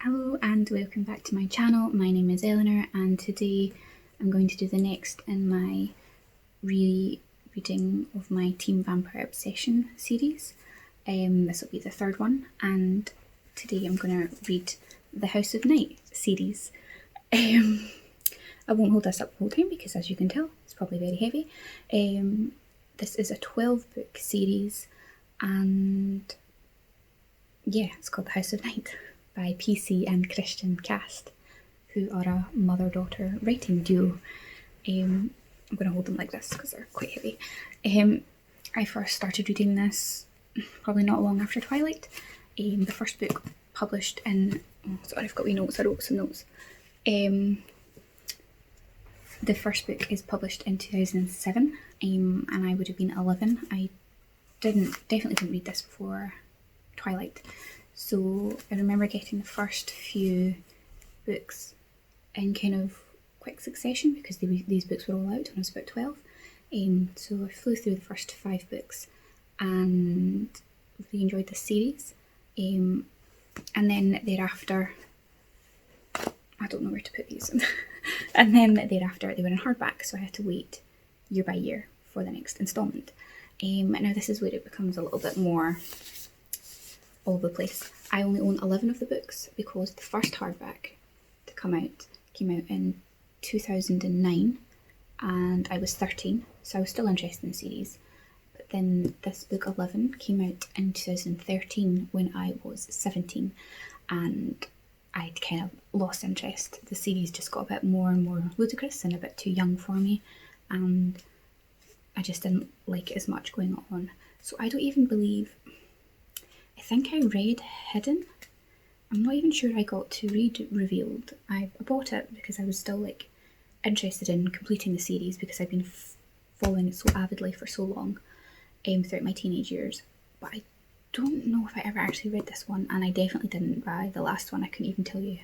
Hello and welcome back to my channel. My name is Eleanor and today I'm going to do the next in my rereading of my Team Vampire Obsession series. This will be the third one, and today I'm going to read the House of Night series. I won't hold this up the whole time because, as you can tell, it's probably very heavy. This is a 12-book series, and yeah, it's called The House of Night by PC and Kristin Cast, who are a mother-daughter writing duo. I'm going to hold them like this because they're quite heavy. I first started reading this probably not long after Twilight. The first book published in... Oh, sorry, I've got wee notes. I wrote some notes. The first book is published in 2007, and I would have been 11. I definitely didn't read this before Twilight. So I remember getting the first few books in kind of quick succession because these books were all out when I was about 12. So I flew through the first 5 books and really enjoyed the series. And then thereafter, I don't know where to put these. And then thereafter they were in hardback, so I had to wait year by year for the next instalment. Now this is where it becomes a little bit more all over the place. I only own 11 of the books because the first hardback to come out came out in 2009 and I was 13, so I was still interested in the series. But then this book 11 came out in 2013 when I was 17, and I'd kind of lost interest. The series just got a bit more and more ludicrous and a bit too young for me, and I just didn't like it as much going on. So I don't even believe... I think I read Hidden. I'm not even sure I got to read Revealed. I bought it because I was still like interested in completing the series because I've been following it so avidly for so long throughout my teenage years. But I don't know if I ever actually read this one, and I definitely didn't buy the last one. I couldn't even tell you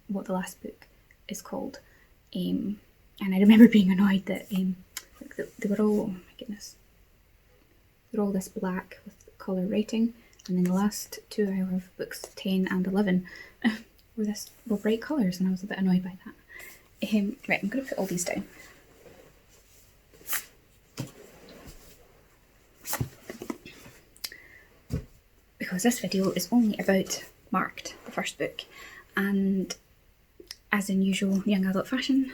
what the last book is called. And I remember being annoyed that like they were all, oh my goodness, they're all this black with colour writing. And then the last 2 out of books 10 and 11 were bright colours, and I was a bit annoyed by that. Right, I'm going to put all these down. Because this video is only about Marked, the first book, and as in usual young adult fashion,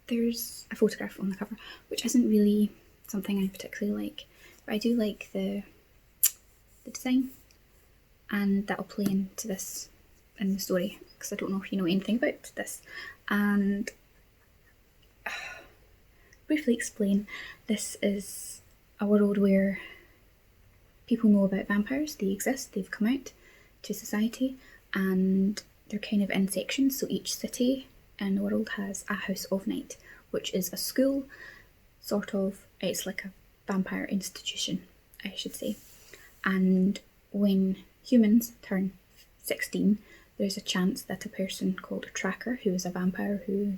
there's a photograph on the cover, which isn't really something I particularly like, but I do like the design. And that'll play into this in the story because I don't know if you know anything about this. And briefly explain, this is a world where people know about vampires. They exist, they've come out to society, and they're kind of in sections. So each city in the world has a House of Night, which is a school, sort of. It's like a vampire institution, I should say. And when humans turn 16, there's a chance that a person called a tracker, who is a vampire, who,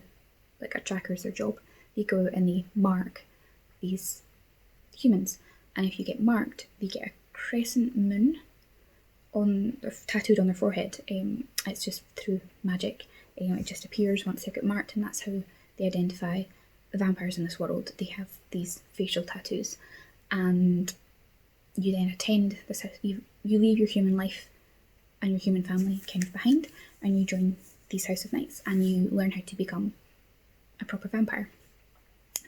like, a tracker is their job, they go out and they mark these humans. And if you get marked, they get a crescent moon tattooed on their forehead. It's just through magic. It just appears once they get marked, and that's how they identify the vampires in this world. They have these facial tattoos, and you then attend this house. You leave your human life and your human family kind of behind, and you join these House of Nights, and you learn how to become a proper vampire.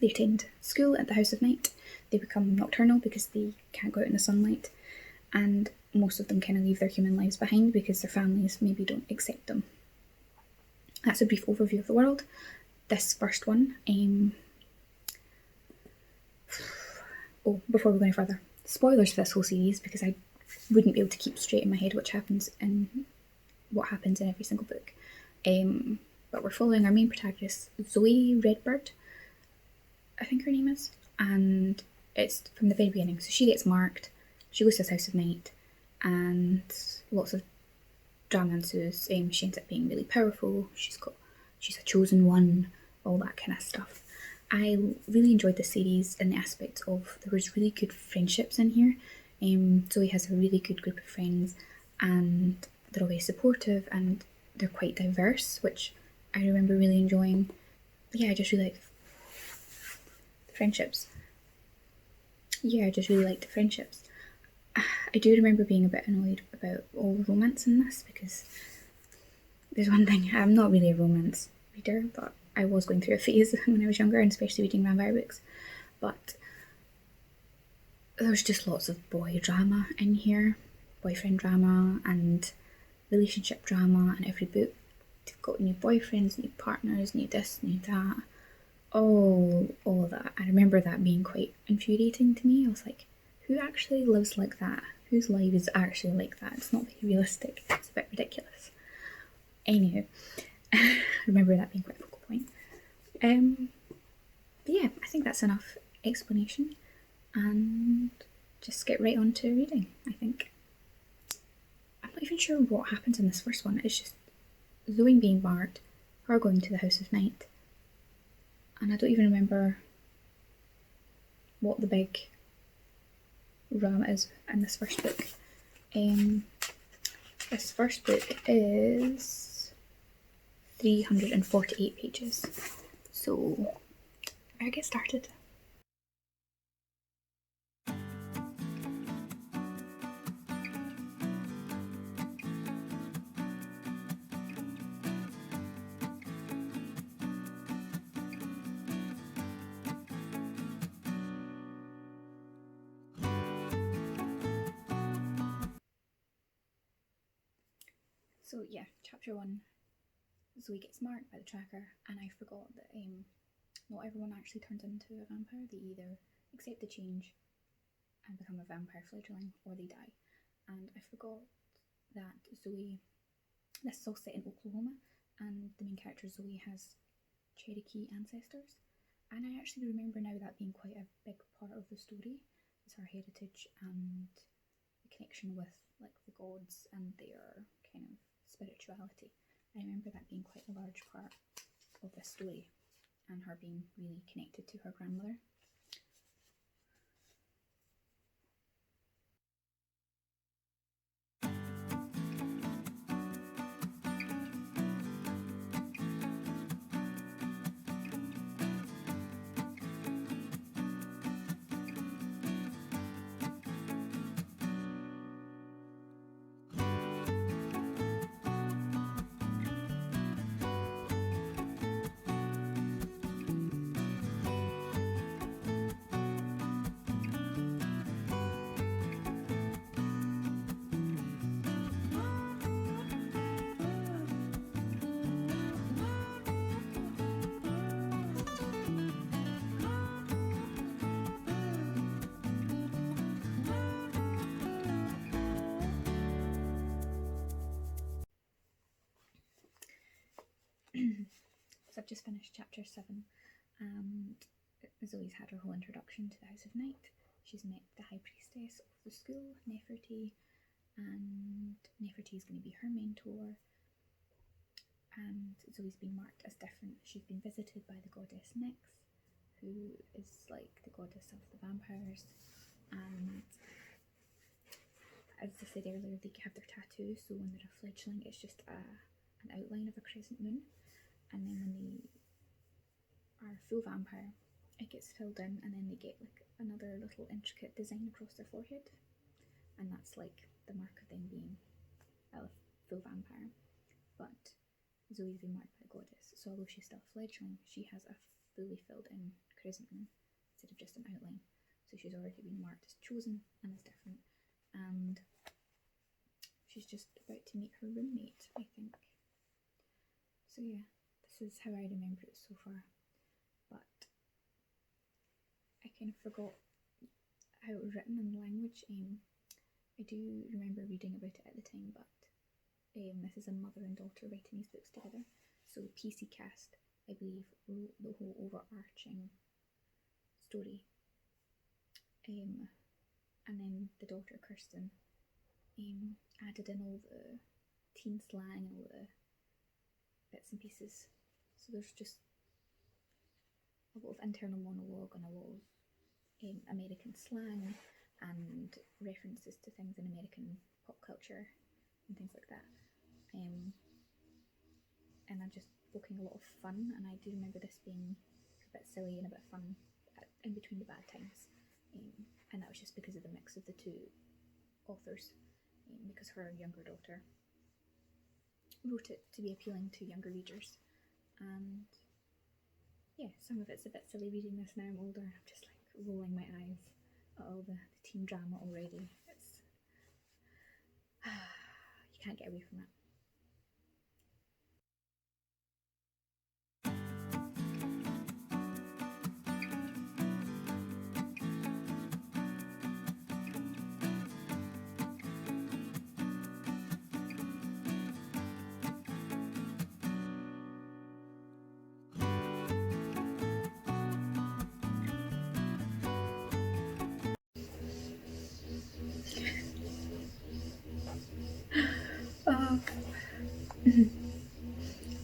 They attend school at the House of Night. They become nocturnal because they can't go out in the sunlight, and most of them kind of leave their human lives behind because their families maybe don't accept them. That's a brief overview of the world. This first one, before we go any further, spoilers for this whole series because I wouldn't be able to keep straight in my head what happens in every single book. But we're following our main protagonist, Zoe Redbird, I think her name is, and it's from the very beginning. So she gets marked, she goes to this House of Night, and lots of drama ensues. She ends up being really powerful, she's a chosen one, all that kind of stuff. I really enjoyed the series in the aspect of there was really good friendships in here. Zoe has a really good group of friends, and they're all very supportive, and they're quite diverse, which I remember really enjoying. Yeah, I just really like the friendships. Yeah, I just really liked the friendships. I do remember being a bit annoyed about all the romance in this, because there's one thing, I'm not really a romance reader, but I was going through a phase when I was younger, and especially reading vampire books. But there's just lots of boy drama in here, boyfriend drama and relationship drama in every book. They've got new boyfriends, new partners, new this, new that. All of that. I remember that being quite infuriating to me. I was like, who actually lives like that? Whose life is actually like that? It's not very realistic. It's a bit ridiculous. Anywho, I remember that being quite a focal point. But yeah, I think that's enough explanation, and just get right on to reading, I think. I'm not even sure what happens in this first one. It's just Zoe being marked, her going to the House of Night, and I don't even remember what the big drama is in this first book. This first book is 348 pages, so I get started. So yeah, chapter 1, Zoe gets marked by the tracker, and I forgot that not everyone actually turns into a vampire. They either accept the change and become a vampire fledgling, or they die. And I forgot that Zoe, this is all set in Oklahoma, and the main character Zoe has Cherokee ancestors. And I actually remember now that being quite a big part of the story, is her heritage and the connection with like the gods and their kind of spirituality. I remember that being quite a large part of this story, and her being really connected to her grandmother. So I've just finished chapter 7, and Zoe's had her whole introduction to the House of Night. She's met the High Priestess of the school, Nefertiti, and Nefertiti is going to be her mentor. And Zoe's been marked as different. She's been visited by the goddess Nyx, who is like the goddess of the vampires. And as I said earlier, they have their tattoos, so when they're a fledgling, it's just an outline of a crescent moon. And then when they are a full vampire, it gets filled in, and then they get like another little intricate design across their forehead, and that's like the mark of them being a full vampire. But Zoe's been marked by the goddess, so although she's still a fledgling, she has a fully filled in crescent moon instead of just an outline. So she's already been marked as chosen and as different, and she's just about to meet her roommate, I think. So yeah, this is how I remember it so far. But I kind of forgot how it was written in the language. I do remember reading about it at the time, but this is a mother and daughter writing these books together. So PC Cast, I believe, wrote the whole overarching story. And then the daughter, Kristin, added in all the teen slang and all the bits and pieces. So there's just a lot of internal monologue and a lot of American slang and references to things in American pop culture and things like that. and are just evoking a lot of fun. And I do remember this being a bit silly and a bit fun in between the bad times. And that was just because of the mix of the two authors, because her younger daughter wrote it to be appealing to younger readers. And yeah, some of it's a bit silly reading this now I'm older. I'm just like rolling my eyes at all the teen drama already. It's you can't get away from it.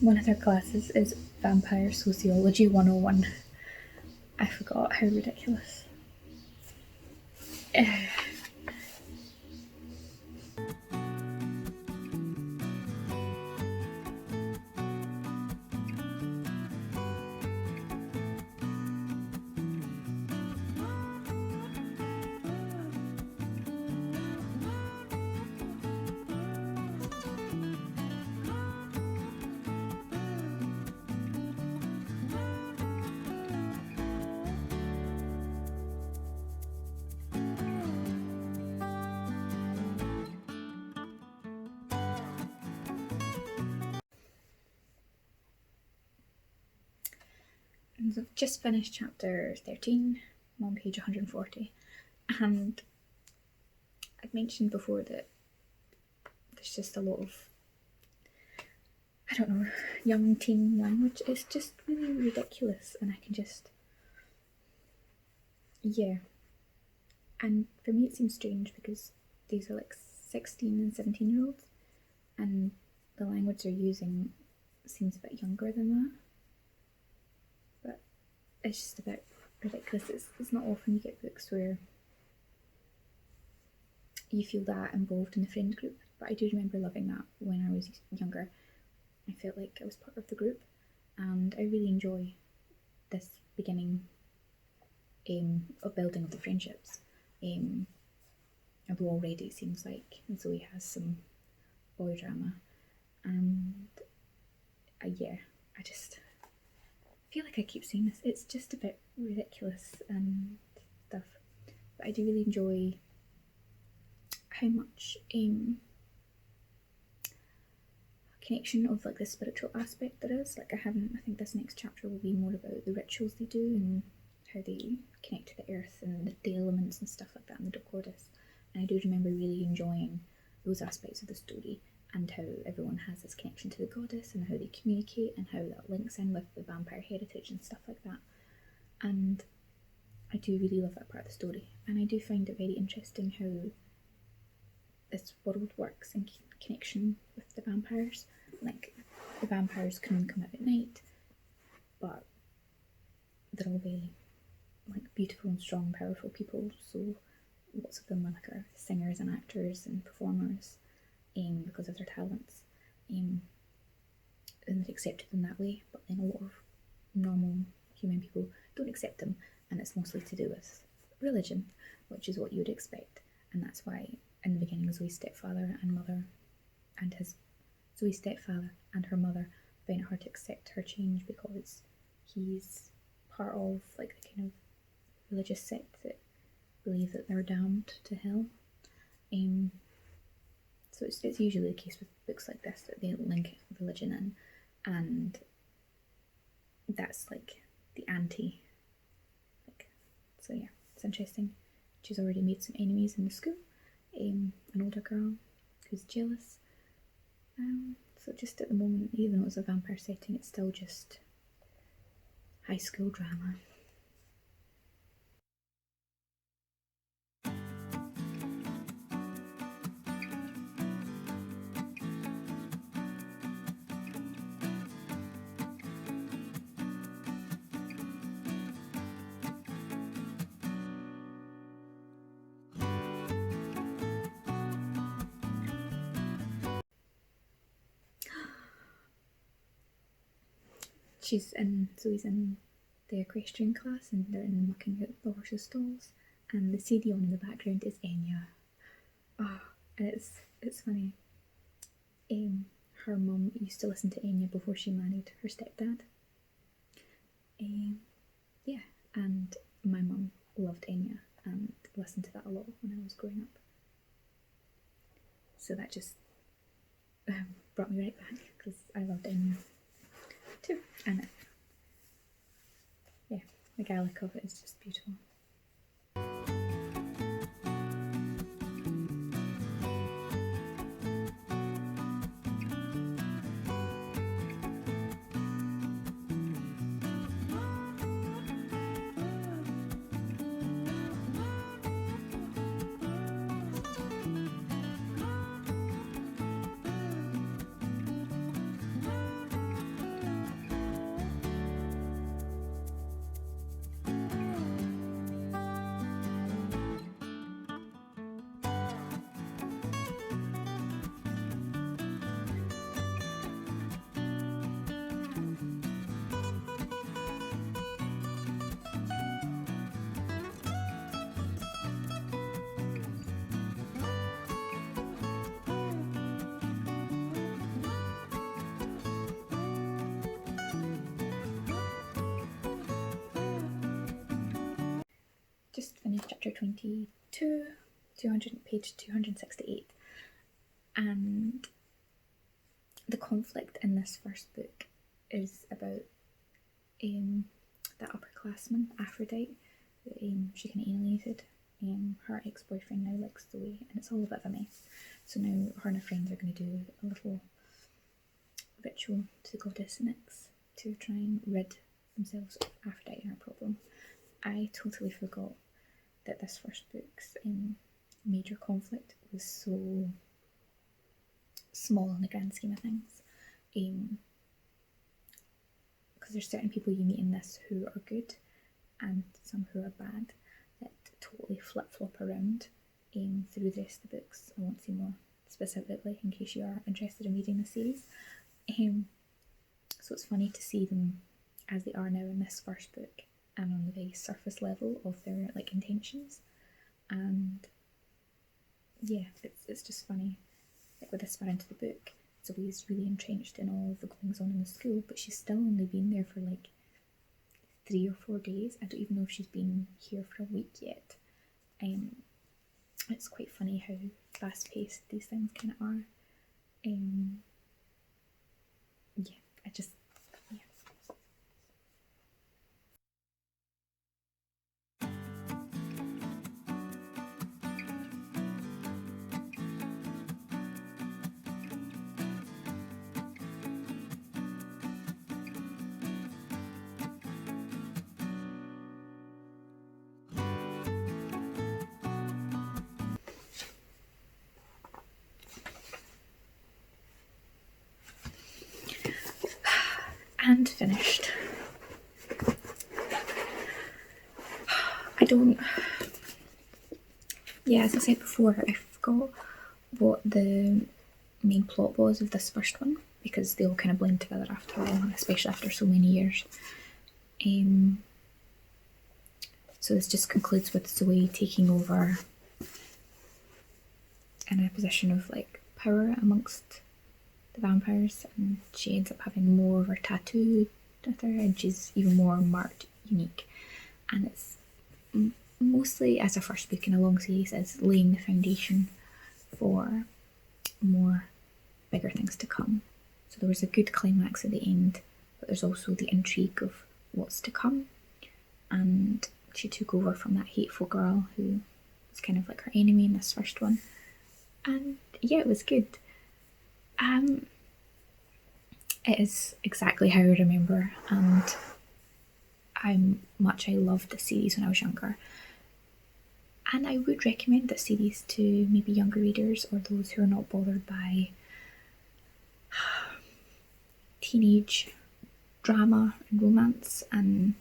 One of their classes is Vampire Sociology 101. I forgot how ridiculous. And so I've just finished chapter 13, I'm on page 140, and I've mentioned before that there's just a lot of, I don't know, young teen language. It's just really ridiculous, and I can just, yeah. And for me it seems strange because these are like 16 and 17-year-olds, and the language they're using seems a bit younger than that. But it's just a bit ridiculous. It's not often you get books where you feel that involved in the friend group, but I do remember loving that when I was younger. I felt like I was part of the group, and I really enjoy this beginning of building of the friendships. Although already it seems like Zoe has some boy drama, and yeah, I just feel like I keep saying this, it's just a bit ridiculous and stuff, but I do really enjoy how much connection of like the spiritual aspect there is. Like I think this next chapter will be more about the rituals they do and how they connect to the earth and the elements and stuff like that in the Discordus. And I do remember really enjoying those aspects of the story and how everyone has this connection to the goddess and how they communicate and how that links in with the vampire heritage and stuff like that. And I do really love that part of the story, and I do find it very interesting how this world works in connection with the vampires. Like the vampires can come out at night, but they're all very like beautiful and strong, powerful people. So lots of them are singers and actors and performers, because of their talents, and they're accepted in that way. But then a lot of normal human people don't accept them, and it's mostly to do with religion, which is what you would expect. And that's why in the beginning Zoe's stepfather and mother and Zoe's stepfather and her mother find it hard to accept her change, because he's part of like the kind of religious sect that believe that they're damned to hell. So it's usually the case with books like this that they link religion in, and that's like the anti. So yeah, it's interesting. She's already made some enemies in the school. An older girl who's jealous. So just at the moment, even though it's a vampire setting, it's still just high school drama. Zoe's in the equestrian class and they're mucking out the horses' stalls, and the CD on in the background is Enya. And it's funny. Her mum used to listen to Enya before she married her stepdad. Yeah, and my mum loved Enya and listened to that a lot when I was growing up. So that just brought me right back, because I loved Enya too. And yeah, the Gaelic of it is just beautiful. Just finished chapter 22, page 268, and the conflict in this first book is about the upperclassman Aphrodite. She kind of alienated. Her ex-boyfriend now likes Zoe, and it's all a bit of a mess. So now her and her friends are going to do a little ritual to the goddess Nyx to try and rid themselves of Aphrodite and her problem. I totally forgot that this first book's major conflict was so small in the grand scheme of things. Because there's certain people you meet in this who are good and some who are bad that totally flip-flop around through the rest of the books. I won't say more specifically in case you are interested in reading the series. So it's funny to see them as they are now in this first book, and on the very surface level of their intentions. And yeah, it's just funny. With this far into the book, Zoe's really entrenched in all of the goings on in the school, but she's still only been there for 3 or 4 days. I don't even know if she's been here for a week yet. It's quite funny how fast paced these things kind of are. And finished. As I said before, I forgot what the main plot was of this first one, because they all kind of blend together after all, especially after so many years. So this just concludes with Zoe taking over in a position of power amongst the vampires, and she ends up having more of her tattooed with her, and she's even more marked unique. And it's mostly, as a first book in a long series, is laying the foundation for more bigger things to come. So there was a good climax at the end, but there's also the intrigue of what's to come. And she took over from that hateful girl who was kind of her enemy in this first one. And yeah, it was good. It is exactly how I remember, and how much I loved the series when I was younger. And I would recommend this series to maybe younger readers or those who are not bothered by teenage drama and romance and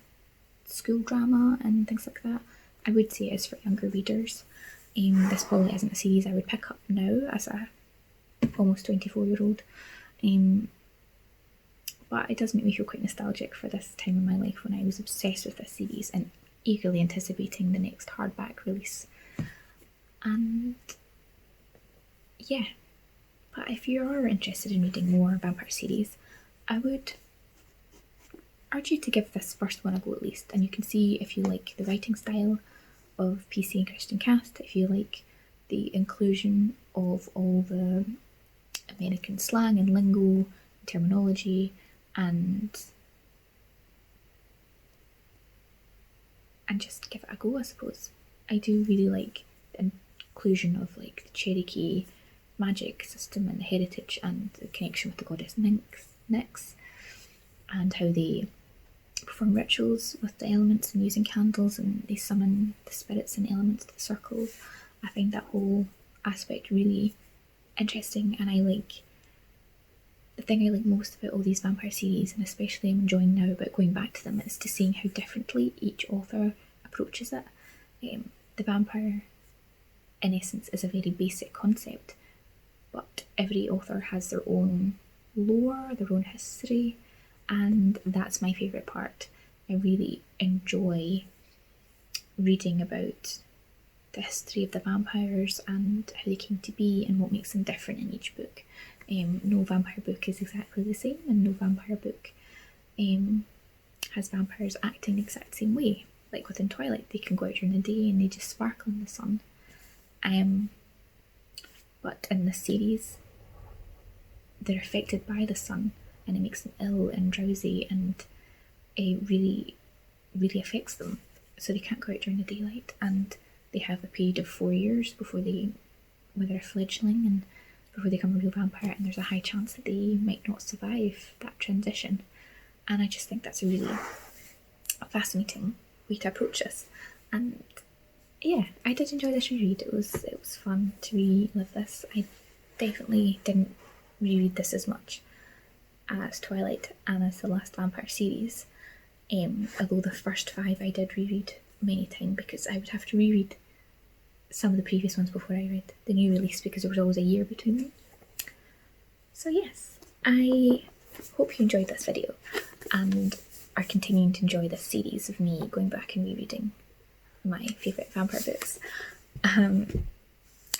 school drama and things like that. I would say it is for younger readers. This probably isn't a series I would pick up now as a almost 24-year-old. but it does make me feel quite nostalgic for this time in my life when I was obsessed with this series and eagerly anticipating the next hardback release. And yeah, but if you are interested in reading more vampire series, I would urge you to give this first one a go at least, and you can see if you like the writing style of PC and Kristin Cast, if you like the inclusion of all the American slang and lingo, terminology, and just give it a go, I suppose. I do really like the inclusion of like the Cherokee magic system and the heritage and the connection with the goddess Nyx, and how they perform rituals with the elements and using candles, and they summon the spirits and elements to the circle. I find that whole aspect really interesting, and the thing I like most about all these vampire series, and especially I'm enjoying now about going back to them, is to seeing how differently each author approaches it. The vampire, in essence, is a very basic concept, but every author has their own lore, their own history, and that's my favourite part. I really enjoy reading about the history of the vampires and how they came to be and what makes them different in each book. No vampire book is exactly the same, and no vampire book has vampires acting the exact same way. Like within Twilight, they can go out during the day and they just sparkle in the sun. But in this series, they're affected by the sun, and it makes them ill and drowsy, and it really, really affects them. So they can't go out during the daylight, and they have a period of 4 years before they're fledgling and before they become a real vampire, and there's a high chance that they might not survive that transition. And I just think that's a really fascinating way to approach this. And yeah, I did enjoy this reread. It was fun to relive this. I definitely didn't reread this as much as Twilight and as the last vampire series, although the first 5 I did reread many times, because I would have to reread some of the previous ones before I read the new release, because there was always a year between them. So yes, I hope you enjoyed this video and are continuing to enjoy this series of me going back and rereading my favourite vampire books.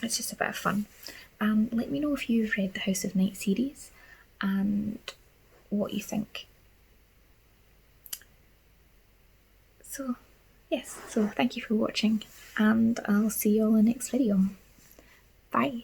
It's just a bit of fun. Let me know if you've read the House of Night series and what you think. So yes, so thank you for watching, and I'll see you all in the next video. Bye!